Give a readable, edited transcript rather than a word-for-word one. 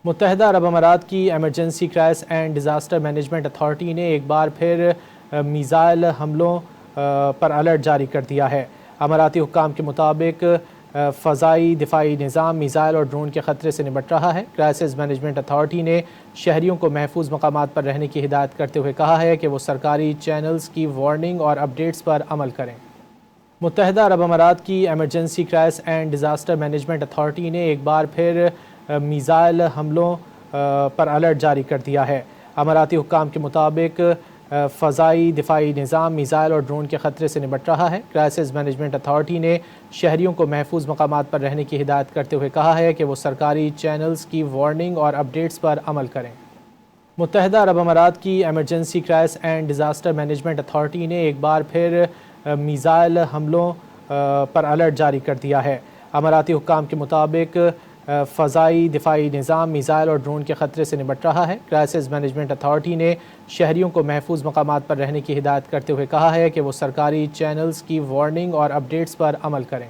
متحدہ عرب امارات کی emergency crisis and disaster management authority نے ایک بار پھر میزائل حملوں پر الرٹ جاری کر دیا ہے۔ اماراتی حکام کے مطابق فضائی دفاعی نظام میزائل اور ڈرون کے خطرے سے نمٹ رہا ہے۔ کرائسس مینجمنٹ اتھارٹی نے شہریوں کو محفوظ مقامات پر رہنے کی ہدایت کرتے ہوئے کہا ہے کہ وہ سرکاری چینلز کی وارننگ اور اپڈیٹس پر عمل کریں۔ متحدہ عرب امارات کی emergency crisis and disaster management authority نے ایک بار پھر میزائل حملوں پر الرٹ جاری کر دیا ہے۔ اماراتی حکام کے مطابق فضائی دفاعی نظام میزائل اور ڈرون کے خطرے سے نمٹ رہا ہے۔ کرائسس مینجمنٹ اتھارٹی نے شہریوں کو محفوظ مقامات پر رہنے کی ہدایت کرتے ہوئے کہا ہے کہ وہ سرکاری چینلز کی وارننگ اور اپڈیٹس پر عمل کریں۔ متحدہ عرب امارات کی emergency crisis and disaster management authority نے ایک بار پھر میزائل حملوں پر الرٹ جاری کر دیا ہے۔ اماراتی حکام کے مطابق فضائی دفاعی نظام میزائل اور ڈرون کے خطرے سے نمٹ رہا ہے۔ کرائسس مینجمنٹ اتھارٹی نے شہریوں کو محفوظ مقامات پر رہنے کی ہدایت کرتے ہوئے کہا ہے کہ وہ سرکاری چینلز کی وارننگ اور اپڈیٹس پر عمل کریں۔